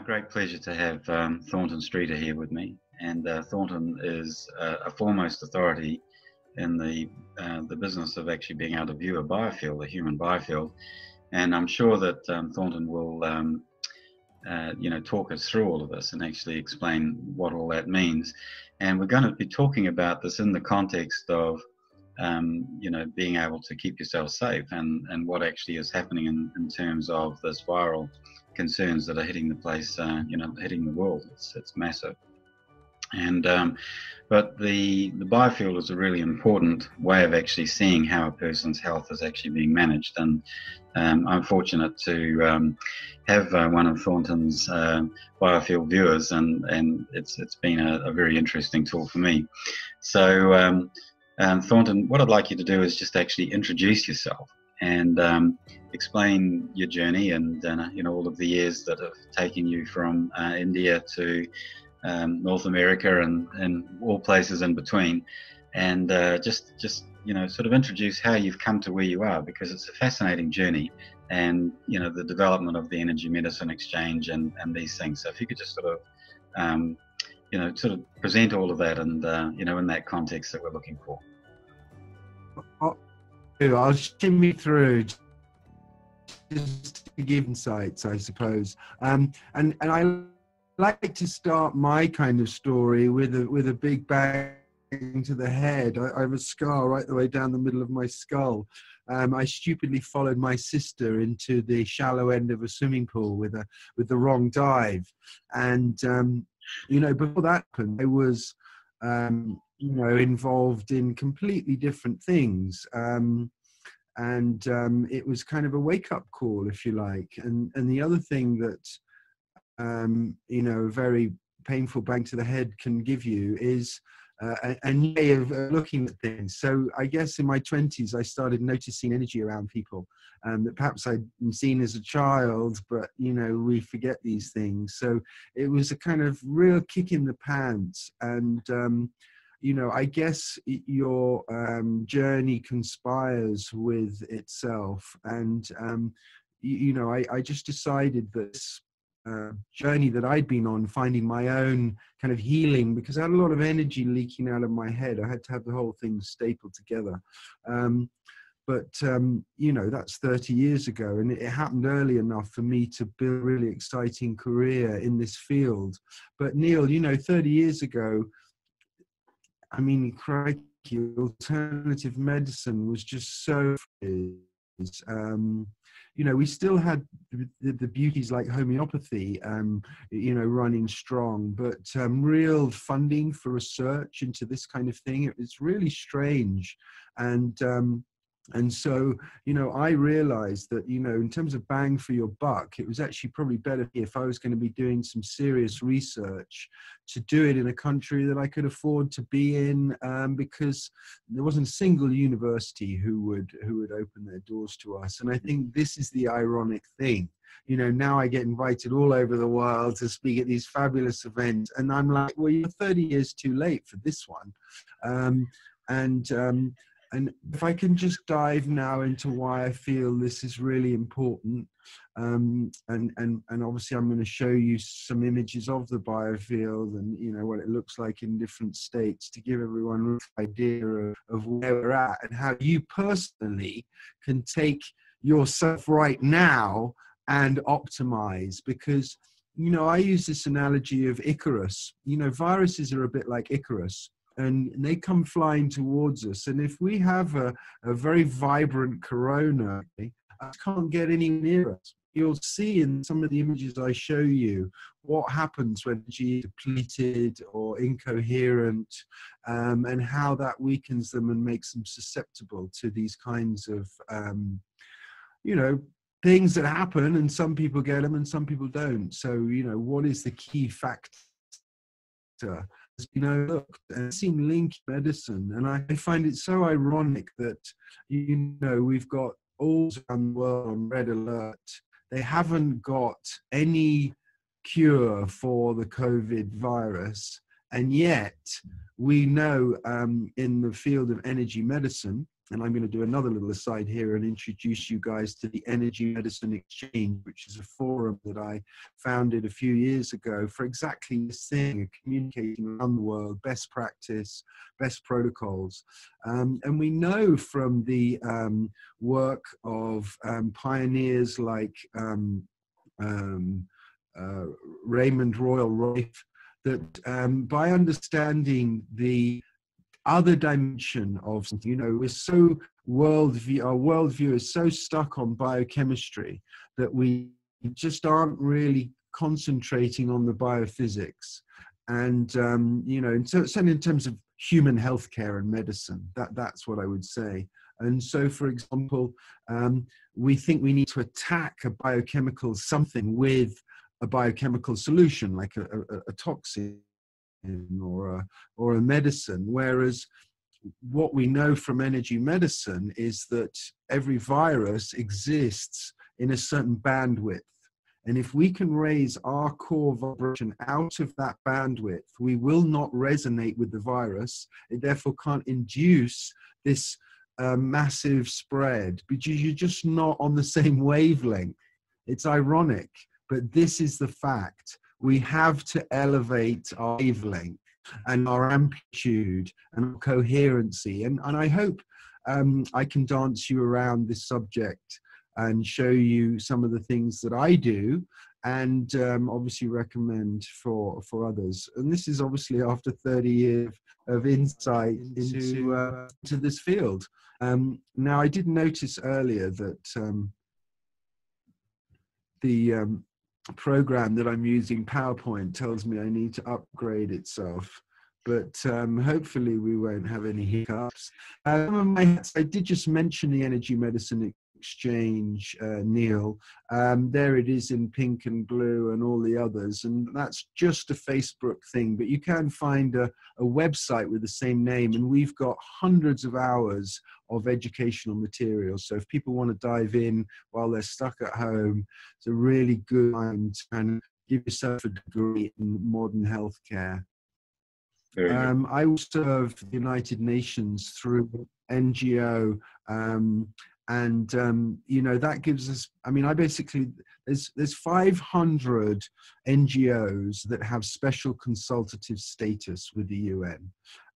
My great pleasure to have Thornton Streeter here with me. And Thornton is a foremost authority in the business of actually being able to view a biofield, a human biofield. And I'm sure that Thornton will, talk us through all of this and actually explain what all that means. And we're going to be talking about this in the context of, being able to keep yourself safe and what actually is happening in terms of this viral concerns that are hitting the place, hitting the world. It's massive. And but the biofield is a really important way of actually seeing how a person's health is actually being managed. And I'm fortunate to have one of Thornton's biofield viewers, and it's been a very interesting tool for me. So Thornton, what I'd like you to do is just actually introduce yourself and explain your journey and all of the years that have taken you from India to North America and all places in between, and just sort of introduce how you've come to where you are, because it's a fascinating journey, and the development of the energy medicine exchange and these things. So if you could just sort of present all of that and in that context that we're looking for. I'll shimmy through just to give insights, I suppose, and I like to start my kind of story with a big bang to the head. I have a scar right the way down the middle of my skull. I stupidly followed my sister into the shallow end of a swimming pool with the wrong dive, and before that happened, I was involved in completely different things. It was kind of a wake-up call, if you like. And the other thing that, a very painful bang to the head can give you is a new way of looking at things. So I guess in my 20s, I started noticing energy around people that perhaps I'd seen as a child, but, we forget these things. So it was a kind of real kick in the pants. And, I guess your journey conspires with itself. And, I just decided that this journey that I'd been on, finding my own kind of healing, because I had a lot of energy leaking out of my head. I had to have the whole thing stapled together. That's 30 years ago, and it happened early enough for me to build a really exciting career in this field. But Neil, 30 years ago, I mean, crikey, alternative medicine was just so... we still had the beauties like homeopathy, running strong, but real funding for research into this kind of thing, it's really strange. And so, I realized that, in terms of bang for your buck, it was actually probably better if I was going to be doing some serious research to do it in a country that I could afford to be in, because there wasn't a single university who would open their doors to us. And I think this is the ironic thing. Now I get invited all over the world to speak at these fabulous events, and I'm like, well, you're 30 years too late for this one. And if I can just dive now into why I feel this is really important, and obviously I'm going to show you some images of the biofield and what it looks like in different states to give everyone an idea of where we're at and how you personally can take yourself right now and optimize. Because I use this analogy of Icarus. Viruses are a bit like Icarus. And they come flying towards us. And if we have a very vibrant corona, it can't get any near us. You'll see in some of the images I show you what happens when energy is depleted or incoherent, and how that weakens them and makes them susceptible to these kinds of, things that happen. And some people get them and some people don't. So, what is the key factor? Looked and seen link medicine, and I find it so ironic that we've got all around the world on red alert. They haven't got any cure for the COVID virus, and yet we know in the field of energy medicine and I'm going to do another little aside here and introduce you guys to the Energy Medicine Exchange, which is a forum that I founded a few years ago for exactly this thing, communicating around the world, best practice, best protocols. And we know from the work of pioneers like Raymond Royal Rife, that by understanding the other dimension of something, we're so our worldview is so stuck on biochemistry that we just aren't really concentrating on the biophysics. And so in terms of human healthcare and medicine, that's what I would say. And so, for example, we think we need to attack a biochemical something with a biochemical solution, like a toxin or a medicine, whereas what we know from energy medicine is that every virus exists in a certain bandwidth. And if we can raise our core vibration out of that bandwidth, we will not resonate with the virus. It therefore can't induce this massive spread, because you're just not on the same wavelength. It's ironic, but this is the fact. We have to elevate our wavelength and our amplitude and our coherency. And I hope I can dance you around this subject and show you some of the things that I do, and obviously recommend for others. And this is obviously after 30 years of insight into this field. Now, I did notice earlier that the program that I'm using, PowerPoint, tells me I need to upgrade itself, but hopefully we won't have any hiccups. I did just mention the Energy Medicine Exchange, Neil. There it is in pink and blue and all the others, and that's just a Facebook thing, but you can find a website with the same name, and we've got hundreds of hours of educational material. So if people want to dive in while they're stuck at home, it's a really good time to kind of give yourself a degree in modern healthcare. I will serve the United Nations through NGO, and that gives us, I basically, there's 500 NGOs that have special consultative status with the UN.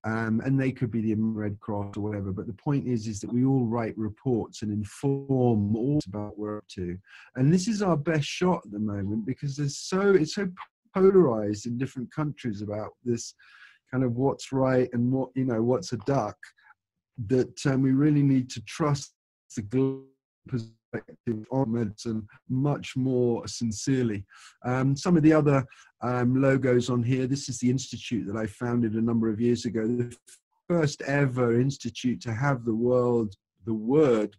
And they could be the Red Cross or whatever, but the point is that we all write reports and inform all about what we're up to. And this is our best shot at the moment, because it's so polarized in different countries about this kind of what's right and what's a duck, that we really need to trust the global perspective on medicine much more sincerely. Some of the other logos on here, this is the institute that I founded a number of years ago, the first ever institute to have the word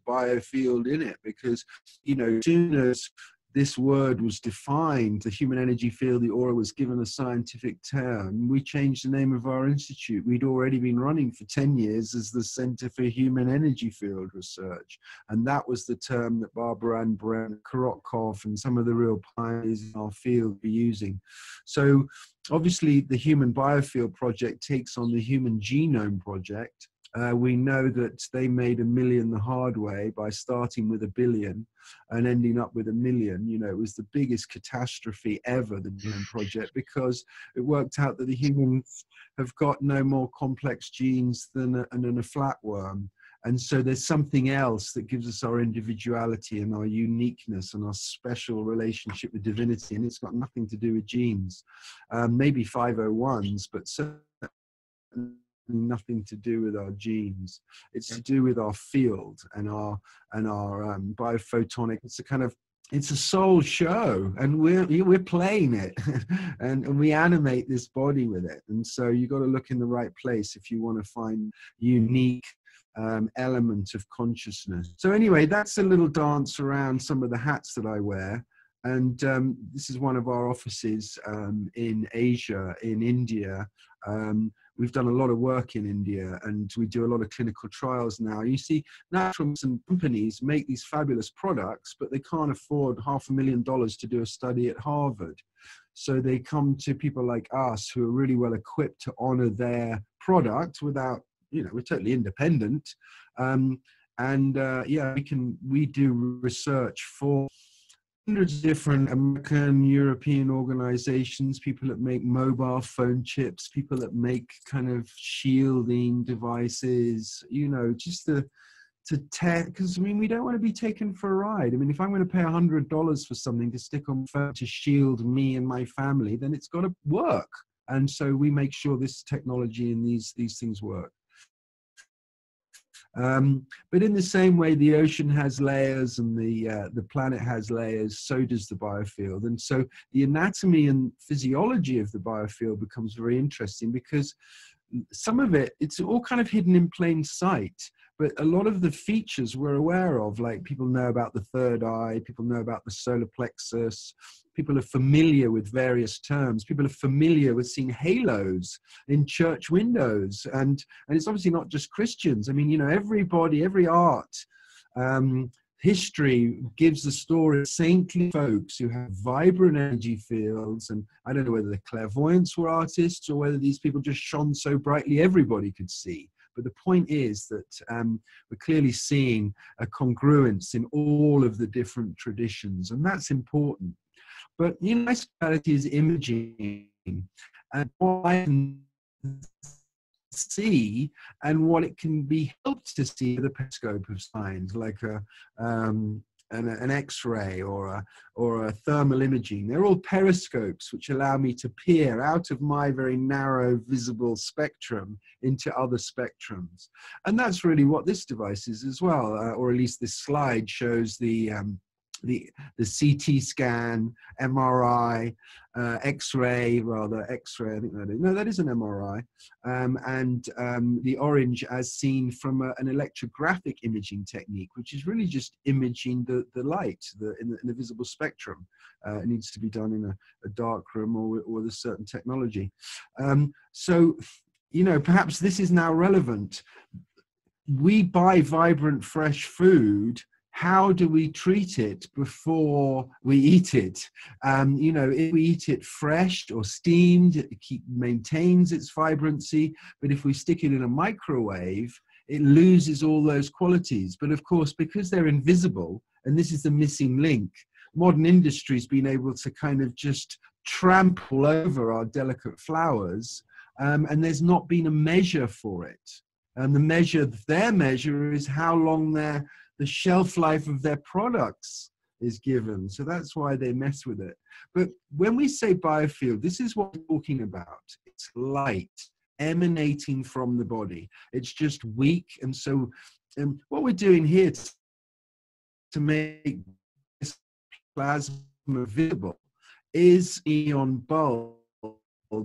biofield in it, because as soon as this word was defined, the human energy field, the aura, was given a scientific term, we changed the name of our institute. We'd already been running for 10 years as the Center for Human Energy Field Research. And that was the term that Barbara Ann Brent, Korotkov, and some of the real pioneers in our field were using. So obviously the Human Biofield project takes on the Human Genome Project. We know that they made 1 million the hard way by starting with 1 billion and ending up with 1 million. It was the biggest catastrophe ever, the Genome Project, because it worked out that the humans have got no more complex genes than a flatworm. And so there's something else that gives us our individuality and our uniqueness and our special relationship with divinity. And it's got nothing to do with genes, maybe 501s, but certainly nothing to do with our genes. It's to do with our field and our biophotonic. It's a soul show, and we're playing it and we animate this body with it. And so you got to look in the right place if you want to find unique element of consciousness. So anyway, that's a little dance around some of the hats that I wear. And this is one of our offices in Asia, in India. We've done a lot of work in India, and we do a lot of clinical trials now. You see, naturals and companies make these fabulous products, but they can't afford $500,000 to do a study at Harvard. So they come to people like us who are really well equipped to honor their product without we're totally independent. Yeah, we do research for hundreds of different American, European organizations, people that make mobile phone chips, people that make kind of shielding devices, just to tech, because I mean, we don't want to be taken for a ride. I mean, if I'm going to pay $100 for something to stick on phone to shield me and my family, then it's got to work. And so we make sure this technology and these things work. But in the same way, the ocean has layers and the planet has layers, so does the biofield. And so the anatomy and physiology of the biofield becomes very interesting, because some of it's all kind of hidden in plain sight. But a lot of the features we're aware of, like people know about the third eye, people know about the solar plexus, people are familiar with various terms, people are familiar with seeing halos in church windows. And it's obviously not just Christians. I mean, everybody, every art, history gives the story of saintly folks who have vibrant energy fields. And I don't know whether the clairvoyants were artists or whether these people just shone so brightly everybody could see. But the point is that we're clearly seeing a congruence in all of the different traditions, and that's important. But spirituality is imaging, and what I can see and what it can be helped to see with a periscope of signs, like an X-ray or a thermal imaging. They're all periscopes which allow me to peer out of my very narrow visible spectrum into other spectrums. And that's really what this device is as well, or at least this slide shows the CT scan, MRI, X-ray, X-ray, I think that is. No, that is an MRI. And the orange as seen from an electrographic imaging technique, which is really just imaging the light in the visible spectrum. It needs to be done in a dark room or with a certain technology. So, perhaps this is now relevant. We buy vibrant, fresh food. How do we treat it before we eat it? If we eat it fresh or steamed, it maintains its vibrancy. But if we stick it in a microwave, it loses all those qualities. But of course, because they're invisible, and this is the missing link, modern industry's been able to kind of just trample over our delicate flowers, and there's not been a measure for it. And their measure is how long the shelf life of their products is given. So that's why they mess with it. But when we say biofield, this is what we're talking about. It's light emanating from the body. It's just weak. And so what we're doing here to make this plasma visible is neon bulb.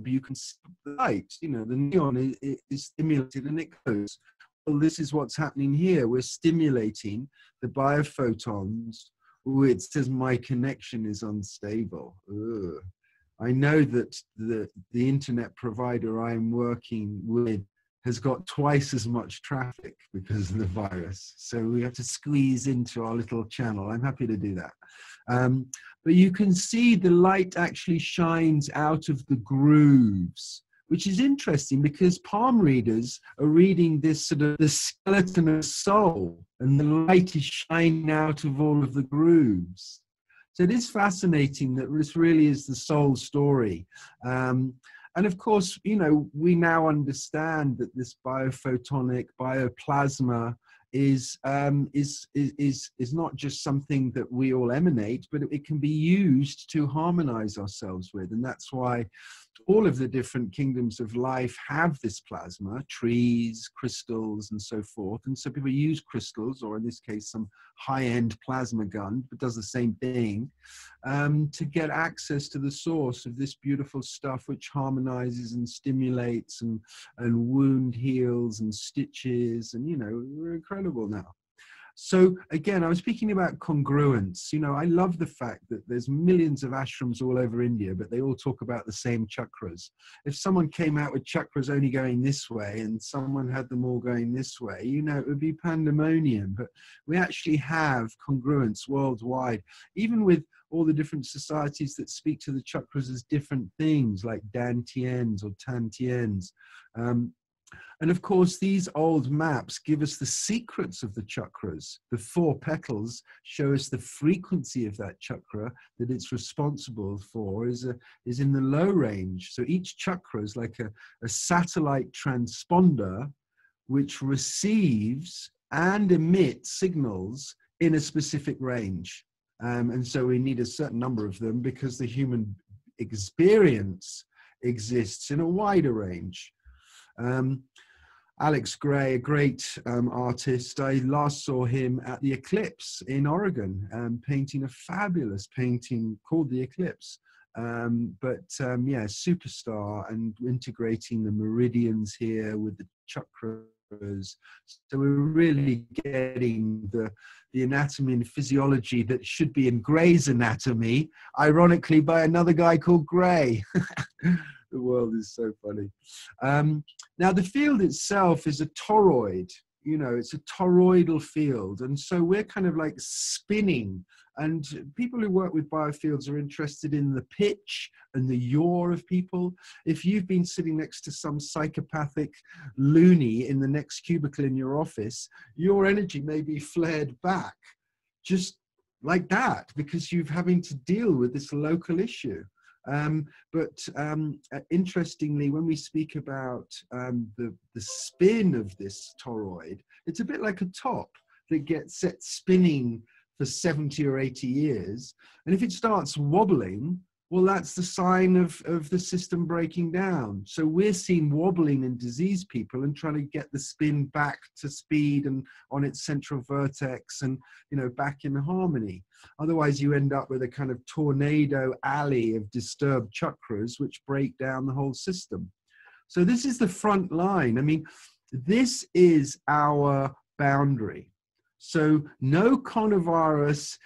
You can see the light, the neon is stimulated and it goes. Well, this is what's happening here. We're stimulating the biophotons. Ooh, it says my connection is unstable. Ugh. I know that the internet provider I'm working with has got twice as much traffic because of the virus. So we have to squeeze into our little channel. I'm happy to do that. But you can see the light actually shines out of the grooves, which is interesting because palm readers are reading this sort of the skeleton of soul, and the light is shining out of all of the grooves. So it is fascinating that this really is the soul story. And of course, we now understand that this biophotonic bioplasma is not just something that we all emanate, but it can be used to harmonize ourselves with. And that's why all of the different kingdoms of life have this plasma, trees, crystals, and so forth. And so people use crystals, or in this case, some high-end plasma gun, but does the same thing, to get access to the source of this beautiful stuff, which harmonizes and stimulates and wound heals and stitches. And, we're incredible now. So again, I was speaking about congruence. I love the fact that there's millions of ashrams all over India, but they all talk about the same chakras. If someone came out with chakras only going this way and someone had them all going this way, it would be pandemonium. But we actually have congruence worldwide, even with all the different societies that speak to the chakras as different things, like dantians or tantians. And of course, these old maps give us the secrets of the chakras. The 4 petals show us the frequency of that chakra that it's responsible for is in the low range. So each chakra is like a satellite transponder which receives and emits signals in a specific range. And so we need a certain number of them because the human experience exists in a wider range. Alex Gray, a great artist, I last saw him at the Eclipse in Oregon, painting a fabulous painting called The Eclipse. Yeah, superstar, and integrating the meridians here with the chakras. So we're really getting the anatomy and physiology that should be in Gray's Anatomy, ironically by another guy called Gray. The world is so funny. Now the field itself is a toroid, you know, it's a toroidal field. And so we're kind of like spinning, and people who work with biofields are interested in the pitch and the yaw of people. If you've been sitting next to some psychopathic loony in the next cubicle in your office, your energy may be flared back just like that because you're having to deal with this local issue. Interestingly, when we speak about the spin of this toroid, it's a bit like a top that gets set spinning for 70 or 80 years. And if it starts wobbling, well, that's the sign of the system breaking down. So we're seeing wobbling in diseased people and trying to get the spin back to speed and on its central vertex and, you know, back in harmony. Otherwise, you end up with a kind of tornado alley of disturbed chakras, which break down the whole system. So this is the front line. I mean, this is our boundary. So no coronavirus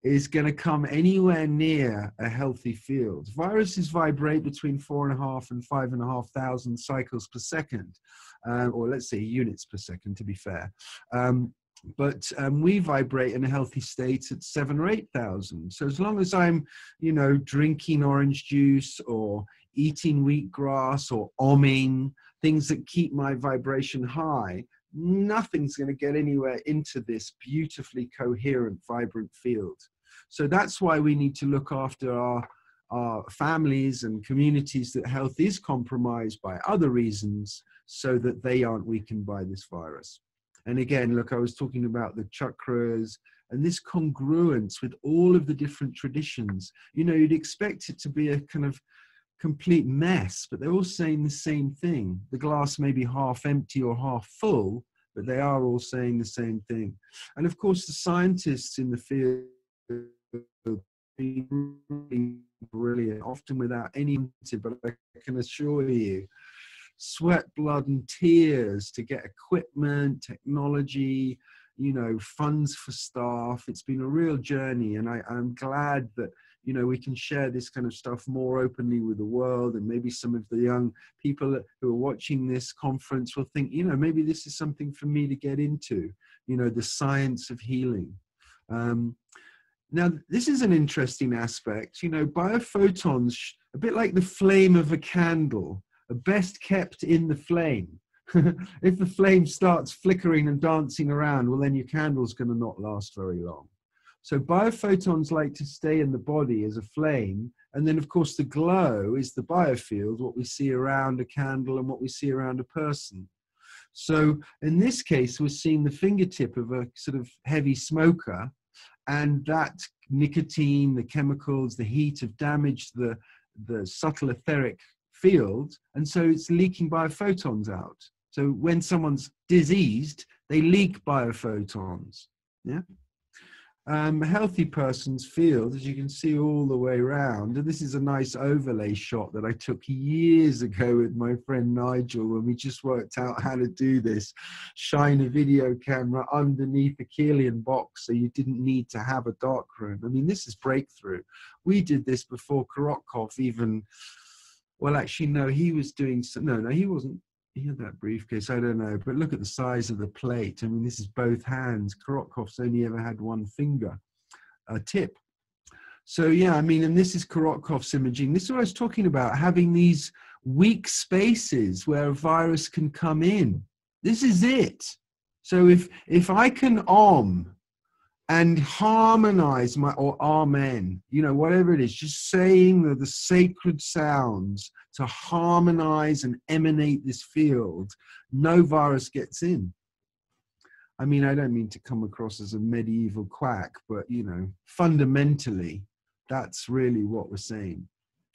is going to come anywhere near a healthy field. Viruses vibrate between 4.5 and 5,500 cycles per second, or let's say units per second to be fair. We vibrate in a healthy state at 7,000 or 8,000. So as long as I'm, you know, drinking orange juice or eating wheatgrass or omming, things that keep my vibration high, nothing's going to get anywhere into this beautifully coherent, vibrant field. So that's why we need to look after our families and communities that health is compromised by other reasons so that they aren't weakened by this virus. And again, look, I was talking about the chakras and this congruence with all of the different traditions. You know, you'd expect it to be a kind of complete mess, but they're all saying the same thing. The glass may be half empty or half full, but they are all saying the same thing. And of course, the scientists in the field are really brilliant, often without any, but I can assure you, sweat, blood, and tears to get equipment, technology, you know, funds for staff. It's been a real journey, and I'm glad that, you know, we can share this kind of stuff more openly with the world, and maybe some of the young people who are watching this conference will think, you know, maybe this is something for me to get into, you know, the science of healing. Now, this is an interesting aspect, you know, biophotons, a bit like the flame of a candle, are best kept in the flame. If the flame starts flickering and dancing around, well, then your candle's going to not last very long. So biophotons like to stay in the body as a flame. And then, of course, the glow is the biofield, what we see around a candle and what we see around a person. So in this case, we're seeing the fingertip of a sort of heavy smoker, and that nicotine, the chemicals, the heat have damaged the subtle etheric field. And so it's leaking biophotons out. So when someone's diseased, they leak biophotons. Yeah. A healthy person's field, as you can see all the way around, and this is a nice overlay shot that I took years ago with my friend Nigel when we just worked out how to do this. Shine a video camera underneath a Keelian box so you didn't need to have a dark room. I mean, this is breakthrough. We did this before Korotkov even, well, actually, no, he was doing, no, he wasn't. He had that briefcase, I don't know, but look at the size of the plate. I mean, this is both hands. Korotkov's only ever had one finger, a tip. So yeah, I mean, and this is Korotkov's imaging. This is what I was talking about, having these weak spaces where a virus can come in. This is it. So if I can and harmonize or amen, you know, whatever it is, just saying the sacred sounds to harmonize and emanate this field, no virus gets in. I mean, I don't mean to come across as a medieval quack, but, you know, fundamentally, that's really what we're saying.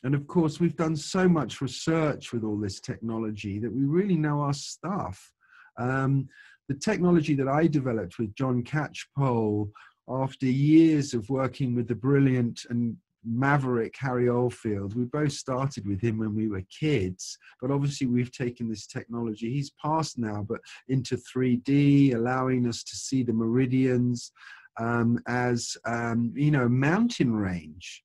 And of course, we've done so much research with all this technology that we really know our stuff. The technology that I developed with John Catchpole, after years of working with the brilliant and maverick Harry Oldfield, we both started with him when we were kids, but obviously we've taken this technology, he's passed now, but into 3D, allowing us to see the meridians as, you know, mountain range.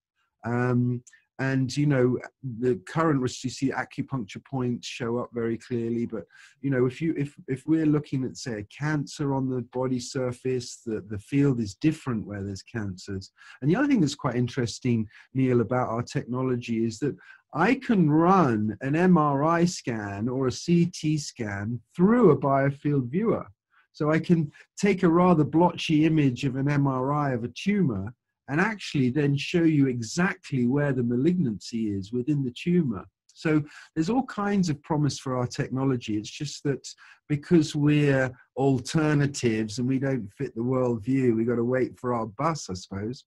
And, you know, the current, you see acupuncture points show up very clearly. But, you know, if we're looking at, say, a cancer on the body surface, the field is different where there's cancers. And the other thing that's quite interesting, Neil, about our technology is that I can run an MRI scan or a CT scan through a biofield viewer. So I can take a rather blotchy image of an MRI of a tumor and actually then show you exactly where the malignancy is within the tumor. So there's all kinds of promise for our technology. It's just that because we're alternatives and we don't fit the worldview, we've got to wait for our bus, I suppose.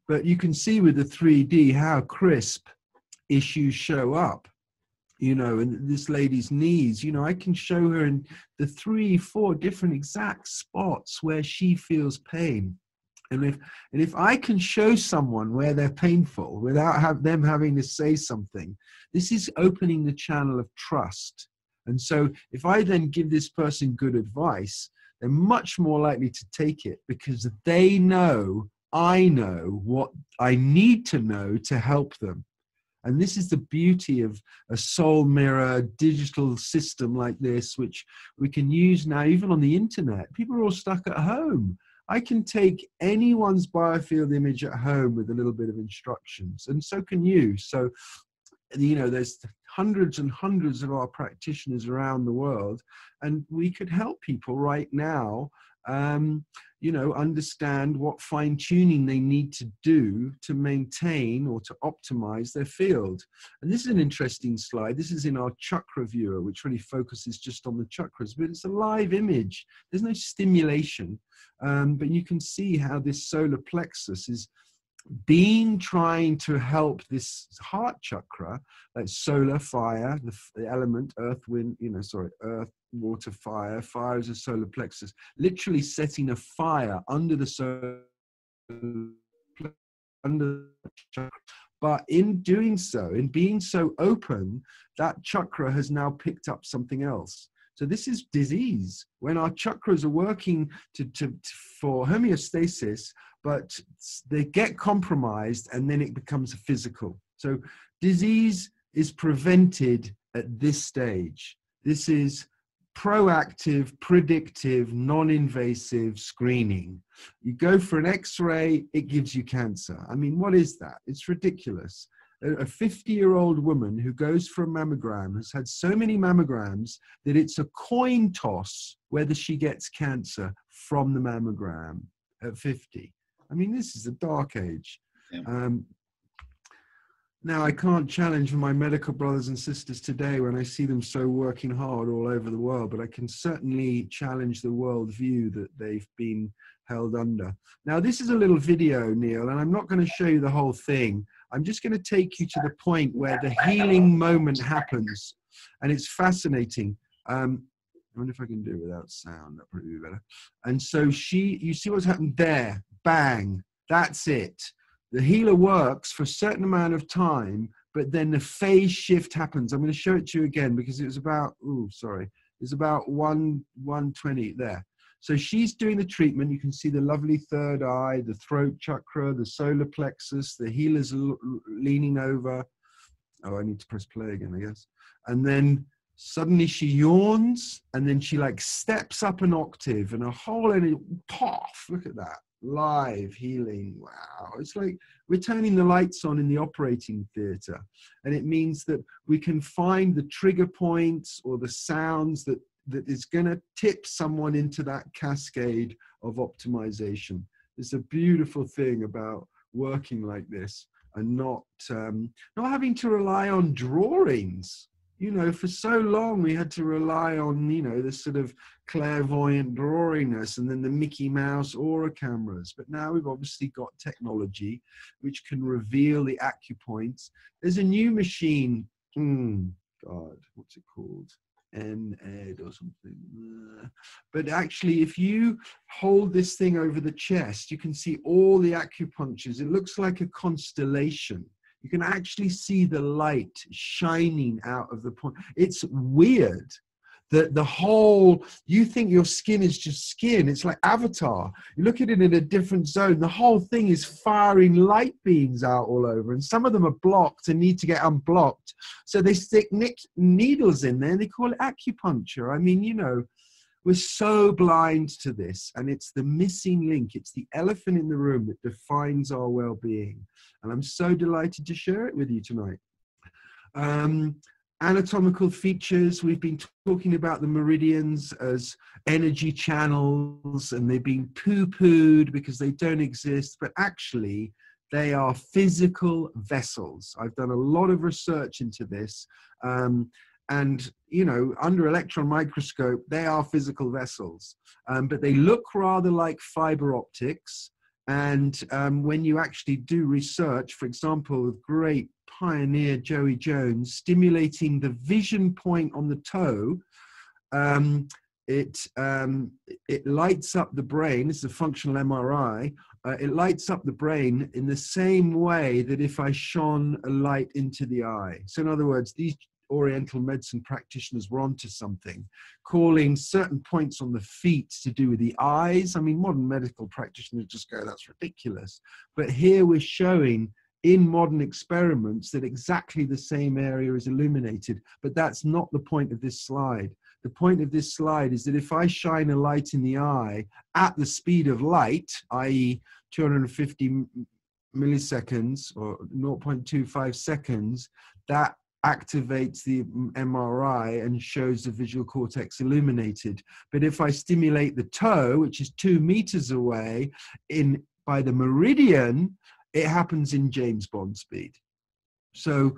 But you can see with the 3D how crisp issues show up. You know, and this lady's knees, you know, I can show her in the 3-4 different exact spots where she feels pain. And if I can show someone where they're painful without them having to say something, this is opening the channel of trust. And so if I then give this person good advice, they're much more likely to take it because they know, I know what I need to know to help them. And this is the beauty of a soul mirror digital system like this, which we can use now even on the internet. People are all stuck at home. I can take anyone's biofield image at home with a little bit of instructions, and so can you. So, you know, there's hundreds and hundreds of our practitioners around the world, and we could help people right now you know, understand what fine-tuning they need to do to maintain or to optimize their field. And this is an interesting slide. This is in our Chakra Viewer, which really focuses just on the chakras, but it's a live image. There's no stimulation, but you can see how this solar plexus is trying to help this heart chakra, like solar, fire, the element, earth, wind, you know, sorry, earth, water, fire. Fire is a solar plexus, literally setting a fire under the solar under the chakra. But in doing so, in being so open, that chakra has now picked up something else. So this is disease. When our chakras are working for homeostasis, but they get compromised and then it becomes physical. So disease is prevented at this stage. This is proactive, predictive, non-invasive screening. You go for an X-ray, it gives you cancer. I mean, what is that? It's ridiculous. A 50-year-old woman who goes for a mammogram has had so many mammograms that it's a coin toss whether she gets cancer from the mammogram at 50. I mean, this is a dark age. Yeah. Now, I can't challenge my medical brothers and sisters today when I see them so working hard all over the world, but I can certainly challenge the worldview that they've been held under. Now, this is a little video, Neil, and I'm not going to show you the whole thing. I'm just going to take you to the point where the healing moment happens, and it's fascinating. I wonder if I can do it without sound. That'd probably be better. And so you see what's happened there, bang, that's it. The healer works for a certain amount of time, but then the phase shift happens. I'm going to show it to you again because it was about, it's about 120 there. So she's doing the treatment. You can see the lovely third eye, the throat chakra, the solar plexus, the healer's leaning over. Oh, I need to press play again, I guess. And then suddenly she yawns, and then she like steps up an octave and a whole energy, poff, look at that. live healing. Wow. It's like we're turning the lights on in the operating theater. And it means that we can find the trigger points or the sounds that is going to tip someone into that cascade of optimization. It's a beautiful thing about working like this and not having to rely on drawings. You know, for so long we had to rely on, you know, this sort of clairvoyant drawingness and then the Mickey Mouse aura cameras. But now we've obviously got technology which can reveal the acupoints. There's a new machine, God, what's it called? NED or something. But actually, if you hold this thing over the chest, you can see all the acupunctures. It looks like a constellation. You can actually see the light shining out of the point. It's weird that the whole, you think your skin is just skin. It's like Avatar. You look at it in a different zone. The whole thing is firing light beams out all over. And some of them are blocked and need to get unblocked. So they stick needles in there and they call it acupuncture. I mean, you know, we're so blind to this, and it's the missing link. It's the elephant in the room that defines our well-being. And I'm so delighted to share it with you tonight. Anatomical features, we've been talking about the meridians as energy channels, and they've been poo-pooed because they don't exist, but actually they are physical vessels. I've done a lot of research into this. And, you know, under electron microscope, they are physical vessels, but they look rather like fiber optics. And when you actually do research, for example, with great pioneer Joey Jones, stimulating the vision point on the toe, it lights up the brain. It's a functional MRI. It lights up the brain in the same way that if I shone a light into the eye. So in other words, these Oriental medicine practitioners were onto something, calling certain points on the feet to do with the eyes. I mean, modern medical practitioners just go, that's ridiculous. But here we're showing in modern experiments that exactly the same area is illuminated. But that's not the point of this slide. The point of this slide is that if I shine a light in the eye at the speed of light, i.e. 250 milliseconds or 0.25 seconds, that activates the MRI and shows the visual cortex illuminated. But if I stimulate the toe, which is 2 meters away, by the meridian, it happens in James Bond speed. So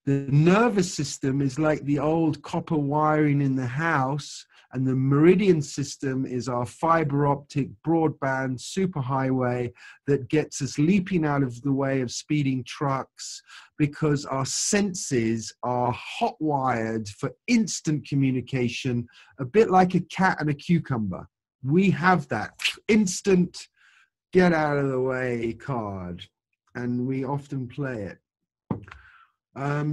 the nervous system is like the old copper wiring in the house, and the meridian system is our fiber optic broadband superhighway that gets us leaping out of the way of speeding trucks, because our senses are hot wired for instant communication, a bit like a cat and a cucumber. We have that instant get out of the way card, and we often play it.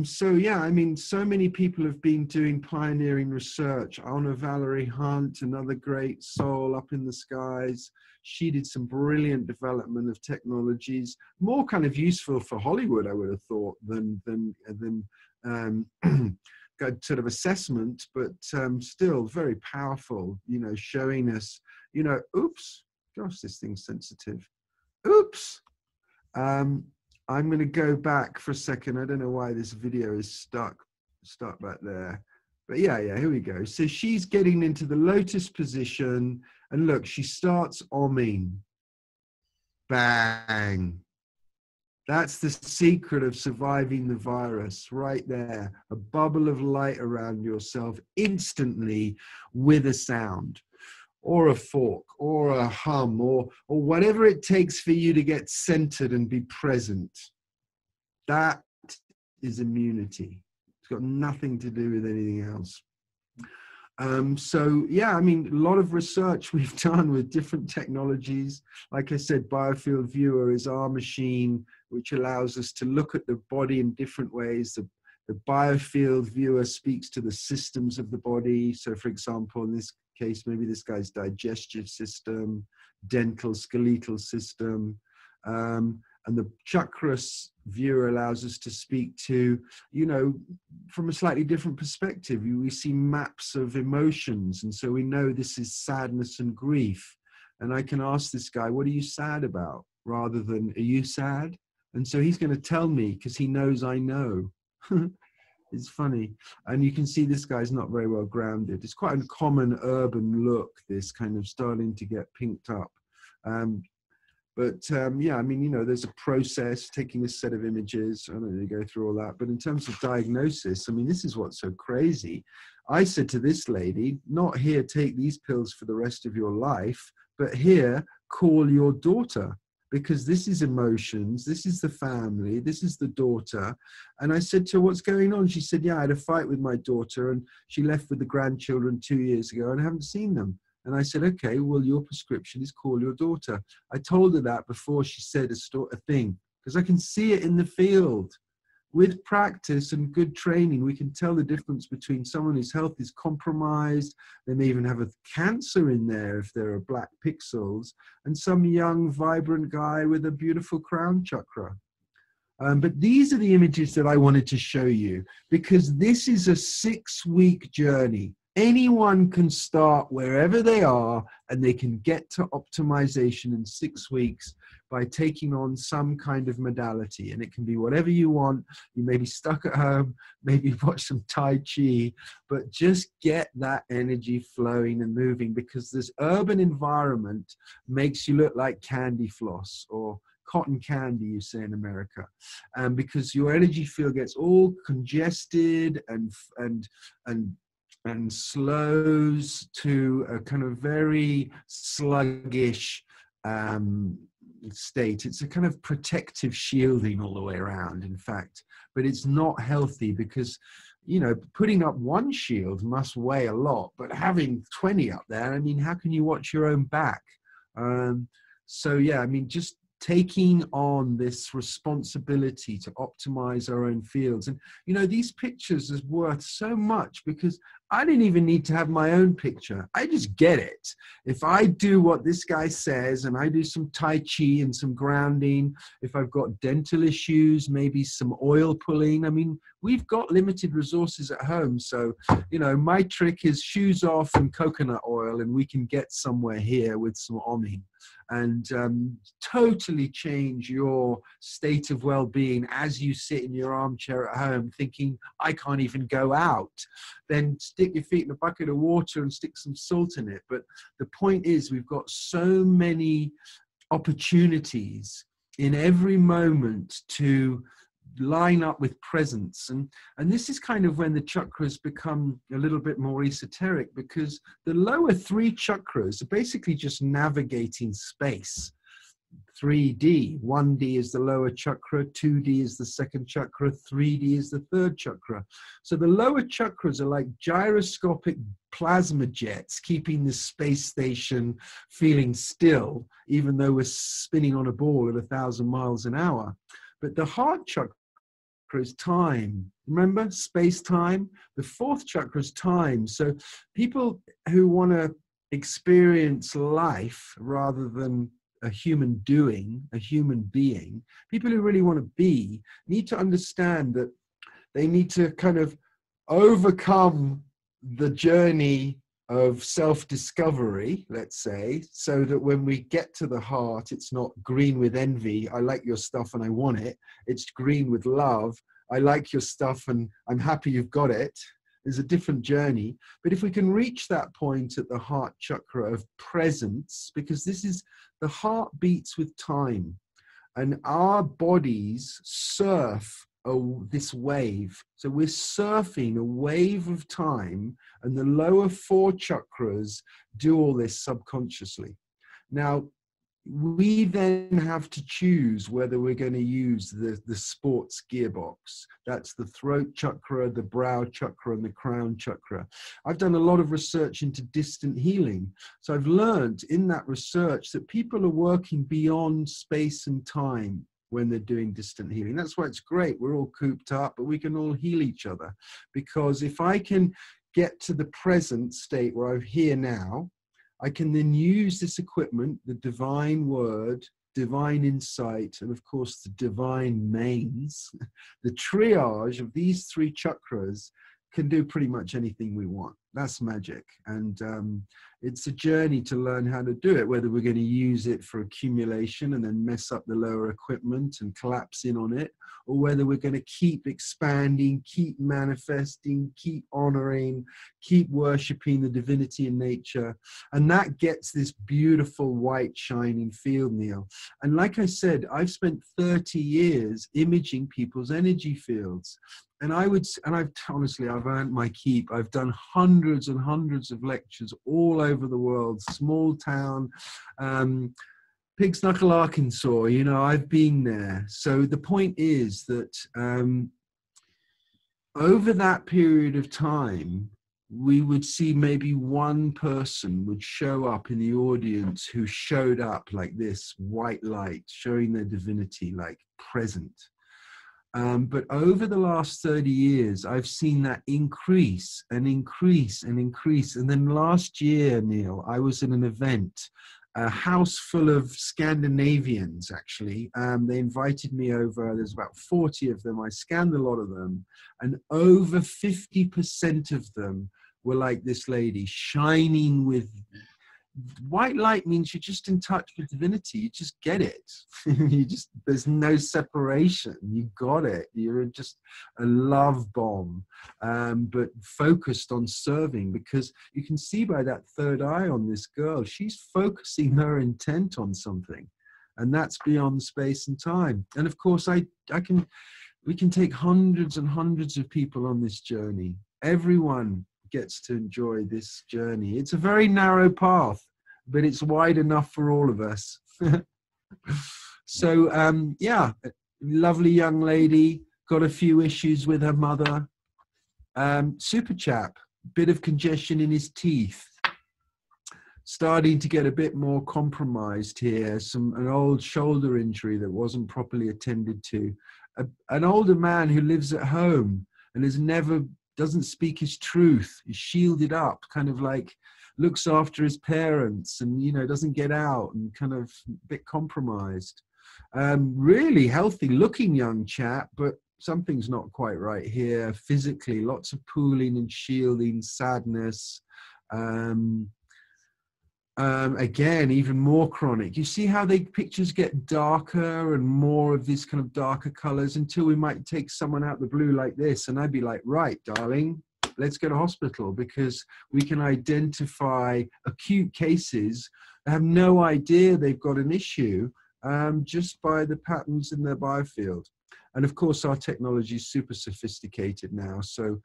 So yeah, I mean, so many people have been doing pioneering research. Honor Valerie Hunt, another great soul up in the skies. She did some brilliant development of technologies, more kind of useful for Hollywood, I would have thought, than sort of assessment, but still very powerful, you know, showing us, you know, oops, gosh, this thing's sensitive. Oops. I'm going to go back for a second. I don't know why this video is stuck back there. But yeah, here we go. So she's getting into the lotus position. And look, she starts omming. Bang. That's the secret of surviving the virus right there. A bubble of light around yourself instantly with a sound, or a fork, or a hum, or whatever it takes for you to get centered and be present. That is immunity. It's got nothing to do with anything else. So yeah, I mean, a lot of research we've done with different technologies. Like I said, Biofield Viewer is our machine, which allows us to look at the body in different ways. The Biofield Viewer speaks to the systems of the body. So for example, in this case, maybe this guy's digestive system, dental, skeletal system. And the Chakra Viewer allows us to speak to, you know, from a slightly different perspective. We see maps of emotions, and so we know this is sadness and grief. And I can ask this guy, what are you sad about? Rather than, are you sad? And so he's going to tell me because he knows I know. It's funny. And you can see this guy's not very well grounded. It's quite a common urban look, this kind of starting to get pinked up. Yeah, I mean, you know, there's a process, taking a set of images. I don't need to go through all that. But in terms of diagnosis, I mean, this is what's so crazy. I said to this lady, not here, take these pills for the rest of your life, but here, call your daughter, because this is emotions, this is the family, this is the daughter. And I said to her, what's going on? She said, yeah, I had a fight with my daughter and she left with the grandchildren 2 years ago and I haven't seen them. And I said, okay, well, your prescription is call your daughter. I told her that before she said a thing, because I can see it in the field. With practice and good training, we can tell the difference between someone whose health is compromised, they may even have a cancer in there if there are black pixels, and some young, vibrant guy with a beautiful crown chakra. But these are the images that I wanted to show you, because this is a 6-week journey. Anyone can start wherever they are and they can get to optimization in 6 weeks by taking on some kind of modality. And it can be whatever you want. You may be stuck at home, maybe watch some Tai Chi, but just get that energy flowing and moving, because this urban environment makes you look like candy floss or cotton candy, you say in America, because your energy field gets all congested and slows to a kind of very sluggish state. It's a kind of protective shielding all the way around, in fact, but it's not healthy because, you know, putting up one shield must weigh a lot, but having 20 up there, I mean, how can you watch your own back? So yeah, I mean, just taking on this responsibility to optimize our own fields. And, you know, these pictures is worth so much because I didn't even need to have my own picture. I just get it. If I do what this guy says and I do some Tai Chi and some grounding, if I've got dental issues, maybe some oil pulling. I mean, we've got limited resources at home. So, you know, my trick is shoes off and coconut oil, and we can get somewhere here with some Oming and totally change your state of well-being as you sit in your armchair at home thinking, I can't even go out. Then stick your feet in a bucket of water and stick some salt in it. But the point is, we've got so many opportunities in every moment to line up with presence. And this is kind of when the chakras become a little bit more esoteric, because the lower 3 chakras are basically just navigating space. 3D, 1D is the lower chakra, 2D is the second chakra, 3D is the third chakra. So the lower chakras are like gyroscopic plasma jets, keeping the space station feeling still, even though we're spinning on a ball at 1,000 miles an hour. But the heart chakra is time. Remember, space-time? The 4th chakra is time. So people who want to experience life rather than a human doing, a human being, people who really want to be, need to understand that they need to kind of overcome the journey of self-discovery, let's say, so that when we get to the heart, it's not green with envy, I like your stuff and I want it. It's green with love, I like your stuff and I'm happy you've got it. There's a different journey. But if we can reach that point at the heart chakra of presence, because this is, the heart beats with time, and our bodies surf this wave. So we're surfing a wave of time, and the lower 4 chakras do all this subconsciously. Now, we then have to choose whether we're going to use the sports gearbox. That's the throat chakra, the brow chakra, and the crown chakra. I've done a lot of research into distant healing. So I've learned in that research that people are working beyond space and time when they're doing distant healing. That's why it's great. We're all cooped up, but we can all heal each other. Because if I can get to the present state where I'm here now, I can then use this equipment, the divine word, divine insight, and of course the divine mains, the triage of these 3 chakras can do pretty much anything we want. That's magic. And it's a journey to learn how to do it, whether we're going to use it for accumulation and then mess up the lower equipment and collapse in on it, or whether we're going to keep expanding, keep manifesting, keep honoring, keep worshiping the divinity in nature. And that gets this beautiful white shining field, Neil. And like I said, I've spent 30 years imaging people's energy fields. And I've honestly, I've earned my keep. I've done hundreds and hundreds of lectures all over the world, small town, Pig's Knuckle, Arkansas, you know, I've been there. So the point is that over that period of time, we would see maybe one person would show up in the audience who showed up like this, white light, showing their divinity, like present. But over the last 30 years, I've seen that increase and increase and increase. And then last year, Neil, I was in an event, a house full of Scandinavians, actually. They invited me over. There's about 40 of them. I scanned a lot of them. And over 50% of them were like this lady, shining with white light. Means you're just in touch with divinity. You just get it. There's no separation. You got it. You're just a love bomb, but focused on serving, because you can see by that third eye on this girl, she's focusing her intent on something, and that's beyond space and time. And of course, we can take hundreds and hundreds of people on this journey. Everyone gets to enjoy this journey. It's a very narrow path, but it's wide enough for all of us. So yeah, lovely young lady, got a few issues with her mother. Super chap, bit of congestion in his teeth, starting to get a bit more compromised here, an old shoulder injury that wasn't properly attended to, an older man who lives at home and doesn't speak his truth, is shielded up, kind of like looks after his parents and, you know, doesn't get out, and kind of a bit compromised. Really healthy looking young chap, but something's not quite right here physically. Lots of pooling and shielding, sadness. Again, even more chronic. You see how the pictures get darker and more of these kind of darker colors, until we might take someone out the blue like this, and I'd be like, right, darling, let's go to hospital, because we can identify acute cases that have no idea they've got an issue just by the patterns in their biofield. And of course, our technology is super sophisticated now, so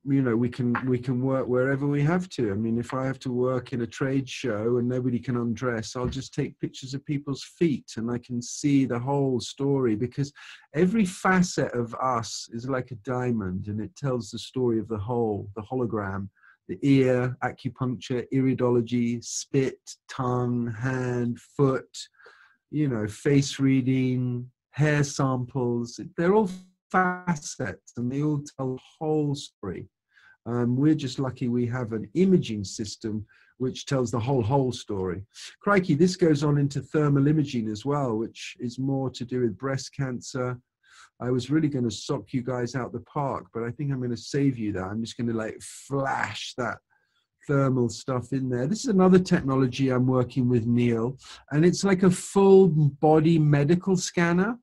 you know, we can work wherever we have to. I mean, if I have to work in a trade show and nobody can undress, I'll just take pictures of people's feet and I can see the whole story, because every facet of us is like a diamond and it tells the story of the whole, the hologram, the ear, acupuncture, iridology, spit, tongue, hand, foot, you know, face reading, hair samples. They're all facets and they all tell the whole story. We're just lucky we have an imaging system which tells the whole story. Crikey, this goes on into thermal imaging as well, which is more to do with breast cancer. I was really going to sock you guys out the park, but I think I'm going to save you that. I'm just going to like flash that thermal stuff in there. This is another technology I'm working with, Neil, and it's like a full body medical scanner.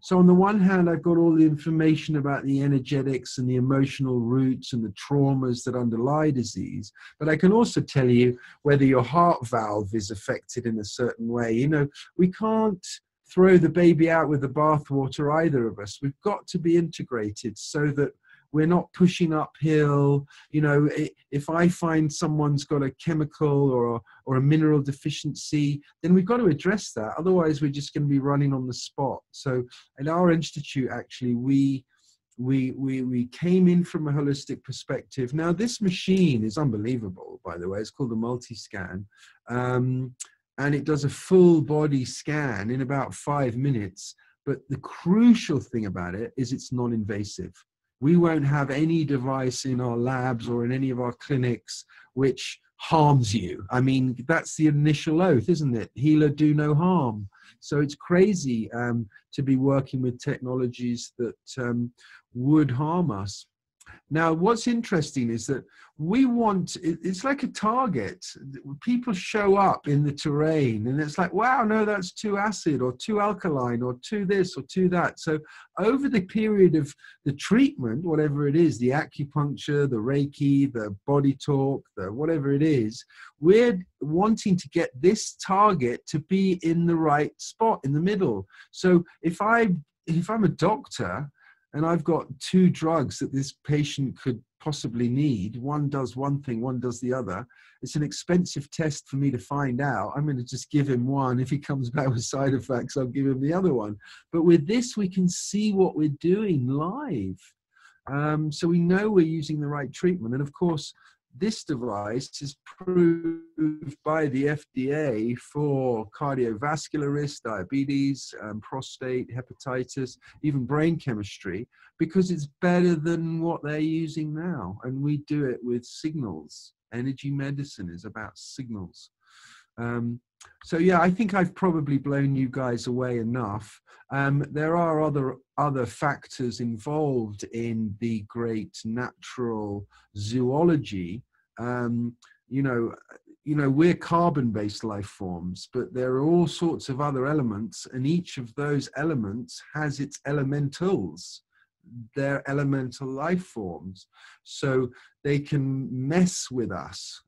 So on the one hand, I've got all the information about the energetics and the emotional roots and the traumas that underlie disease, but I can also tell you whether your heart valve is affected in a certain way. You know, we can't throw the baby out with the bathwater, either of us. We've got to be integrated so that we're not pushing uphill. You know, if I find someone's got a chemical or a mineral deficiency, then we've got to address that. Otherwise, we're just going to be running on the spot. So at our institute, actually, we came in from a holistic perspective. Now, this machine is unbelievable, by the way. It's called the multi-scan. And it does a full body scan in about 5 minutes. But the crucial thing about it is it's non-invasive. We won't have any device in our labs or in any of our clinics which harms you. I mean, that's the initial oath, isn't it? Healer, do no harm. So it's crazy to be working with technologies that would harm us. Now, what's interesting is that we want, it's like a target. People show up in the terrain and it's like, wow, no, that's too acid or too alkaline or too this or too that. So over the period of the treatment, whatever it is, the acupuncture, the Reiki, the body talk, the whatever it is, we're wanting to get this target to be in the right spot in the middle. So if I'm a doctor and I've got two drugs that this patient could possibly need, one does one thing, one does the other, it's an expensive test for me to find out. I'm going to just give him one. If he comes back with side effects, I'll give him the other one. But with this, we can see what we're doing live. So we know we're using the right treatment. And of course, this device is approved by the FDA for cardiovascular risk, diabetes, prostate, hepatitis, even brain chemistry, because it's better than what they're using now. And we do it with signals. Energy medicine is about signals. So yeah, I think I've probably blown you guys away enough. There are other factors involved in the great natural zoology. You know, we're carbon-based life forms, but there are all sorts of other elements, and each of those elements has its elementals. They're elemental life forms, so they can mess with us.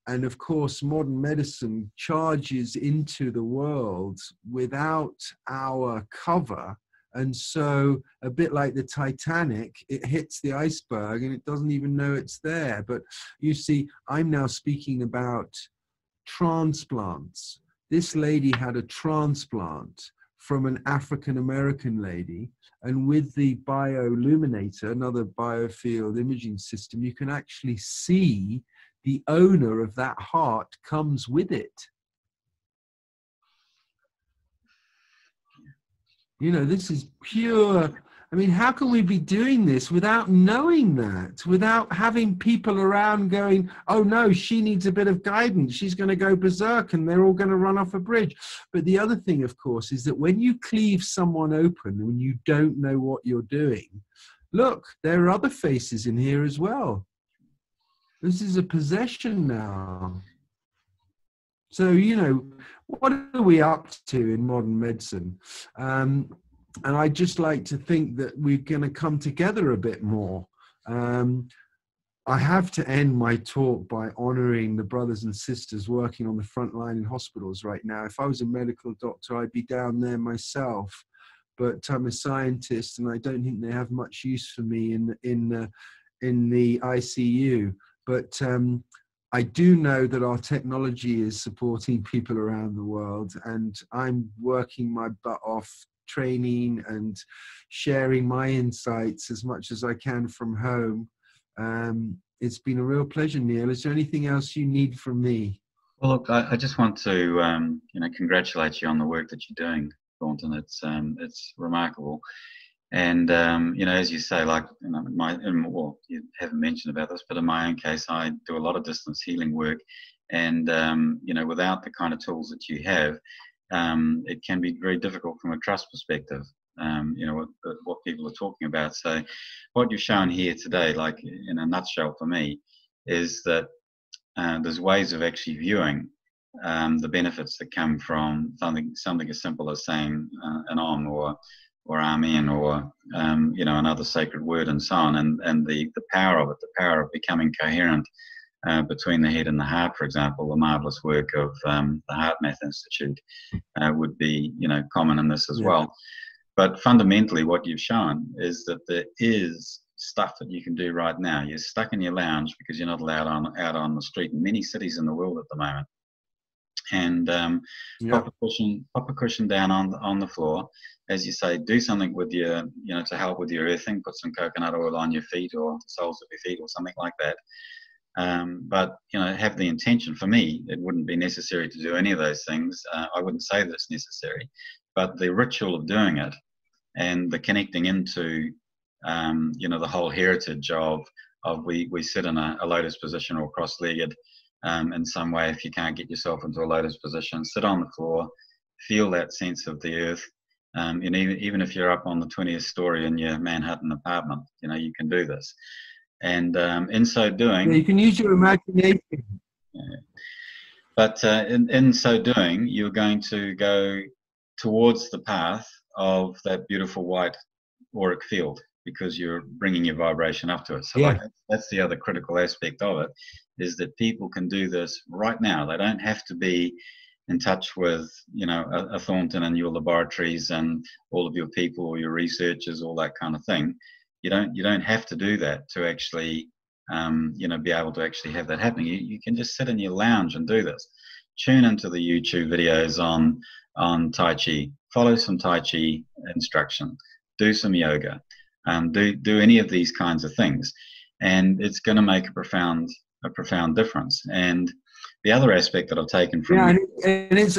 And of course, modern medicine charges into the world without our cover. And so a bit like the Titanic, it hits the iceberg and it doesn't even know it's there. But you see, I'm now speaking about transplants. This lady had a transplant from an African-American lady. And with the bioluminator, another biofield imaging system, you can actually see the owner of that heart comes with it. You know, this is pure. I mean, how can we be doing this without knowing that, without having people around going, oh no, she needs a bit of guidance, she's going to go berserk and they're all going to run off a bridge. But the other thing, of course, is that when you cleave someone open, when you don't know what you're doing, look, there are other faces in here as well. This is a possession now. So, you know, what are we up to in modern medicine? And I'd just like to think that we're going to come together a bit more. I have to end my talk by honoring the brothers and sisters working on the front line in hospitals right now. If I was a medical doctor, I'd be down there myself. But I'm a scientist, and I don't think they have much use for me in the ICU. But I do know that our technology is supporting people around the world, and I'm working my butt off training and sharing my insights as much as I can from home. It's been a real pleasure, Neil. Is there anything else you need from me? Well, look, I just want to congratulate you on the work that you're doing, Thornton. It's remarkable. And, as you say, like, well, you haven't mentioned about this, but in my own case, I do a lot of distance healing work. And, without the kind of tools that you have, it can be very difficult from a trust perspective, what people are talking about. So what you've shown here today, like in a nutshell for me, is that there's ways of actually viewing the benefits that come from something as simple as saying an Om or Amen, or another sacred word, and so on, and the power of it, the power of becoming coherent between the head and the heart, for example. The marvelous work of the Heart Math Institute would be common in this as well. But fundamentally, what you've shown is that there is stuff that you can do right now. You're stuck in your lounge because you're not allowed out on the street in many cities in the world at the moment. And pop a cushion down on the floor. As you say, do something with your, to help with your earthing. Put some coconut oil on your feet or the soles of your feet or something like that. But have the intention. For me, it wouldn't be necessary to do any of those things. I wouldn't say that it's necessary, but the ritual of doing it and the connecting into, the whole heritage of we sit in a lotus position or cross-legged. In some way, if you can't get yourself into a lotus position, sit on the floor, feel that sense of the earth, And even if you're up on the 20th story in your Manhattan apartment, you know, you can do this. And in so doing, yeah, you can use your imagination. Yeah. But in so doing, you're going to go towards the path of that beautiful white auric field, because you're bringing your vibration up to it. So Yeah. like, that's the other critical aspect of it, is that people can do this right now. They don't have to be in touch with, you know, a Thornton and your laboratories and all of your people or your researchers, all that kind of thing. You don't have to do that to actually, you know, be able to actually have that happening. You can just sit in your lounge and do this. Tune into the YouTube videos on Tai Chi. Follow some Tai Chi instruction. Do some yoga. Do any of these kinds of things, and it's going to make a profound difference. And the other aspect that I've taken from and it's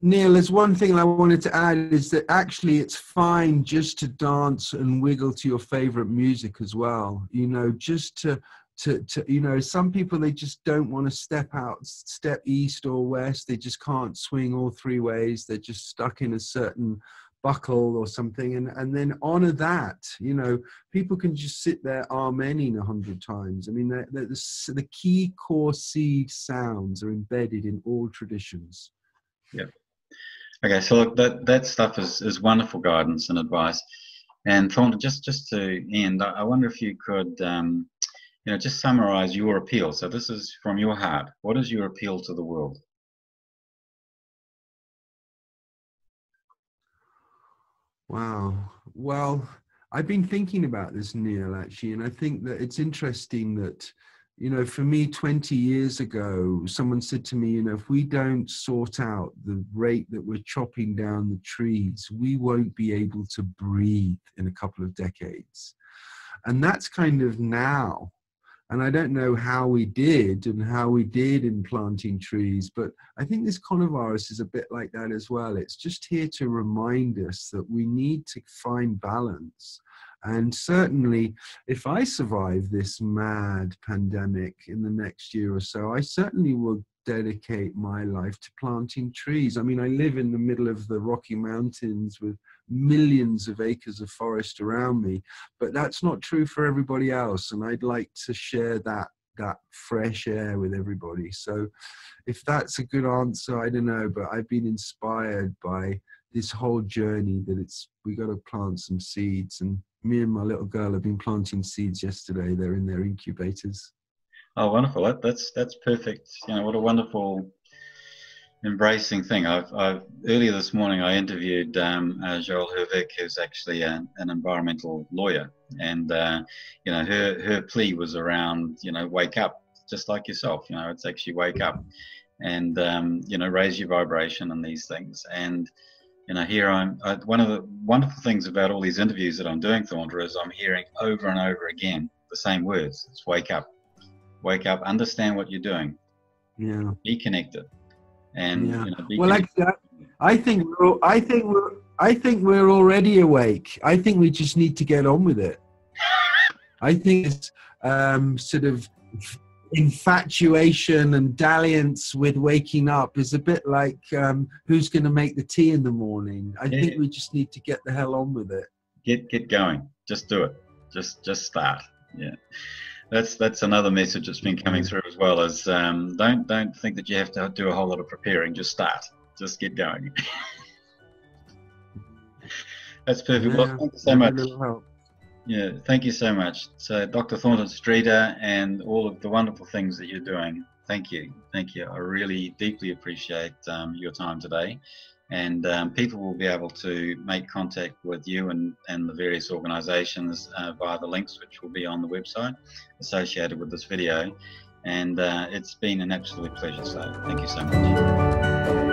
Neil, there's one thing I wanted to add, is that actually it's fine just to dance and wiggle to your favorite music as well. You know, just to you know, some people, they just don't want to step east or west. They just can't swing all three ways. They're just stuck in a certain buckle or something, and then honor that. You know, people can just sit there amening 100 times. I mean, the key core seed sounds are embedded in all traditions. Yeah. Okay, so look, that stuff is wonderful guidance and advice. And Thornton, just to end, I wonder if you could, you know, just summarize your appeal. So this is from your heart. What is your appeal to the world? Wow. Well, I've been thinking about this, Neil, actually, and I think that it's interesting that, you know, for me, 20 years ago, someone said to me, you know, if we don't sort out the rate that we're chopping down the trees, we won't be able to breathe in a couple of decades. And that's kind of now. And I don't know how we did in planting trees, but I think this coronavirus is a bit like that as well. It's just here to remind us that we need to find balance. And certainly, if I survive this mad pandemic in the next year or so, I certainly will dedicate my life to planting trees. I mean, I live in the middle of the Rocky Mountains with millions of acres of forest around me, but that's not true for everybody else. And I'd like to share that fresh air with everybody. So if that's a good answer, I don't know, but I've been inspired by this whole journey that we got to plant some seeds. And me and my little girl have been planting seeds yesterday. They're in their incubators. Oh, wonderful! That's perfect. You know, what a wonderful embracing thing. I've earlier this morning I interviewed Joel Hervik, who's actually an environmental lawyer, and you know, her plea was around, you know, wake up, just like yourself. You know, it's actually wake up, and you know, raise your vibration and these things. And you know, here one of the wonderful things about all these interviews that I'm doing, Thornton, is I'm hearing over and over again the same words. It's wake up. Wake up, understand what you're doing. Yeah. Be connected. And yeah. You know, well, actually, I think we're already awake. I think we just need to get on with it. I think it's sort of infatuation and dalliance with waking up is a bit like who's going to make the tea in the morning. I think we just need to get the hell on with it. Get going. Just do it. Just start. Yeah. That's another message that's been coming through as well, is don't think that you have to do a whole lot of preparing. Just start. Just get going. That's perfect. Yeah, well, thank you so much. Help. Yeah, thank you so much. So Dr. Thornton Streeter, and all of the wonderful things that you're doing. Thank you. I really deeply appreciate your time today. And people will be able to make contact with you and the various organizations via the links which will be on the website associated with this video. And it's been an absolute pleasure. So thank you so much.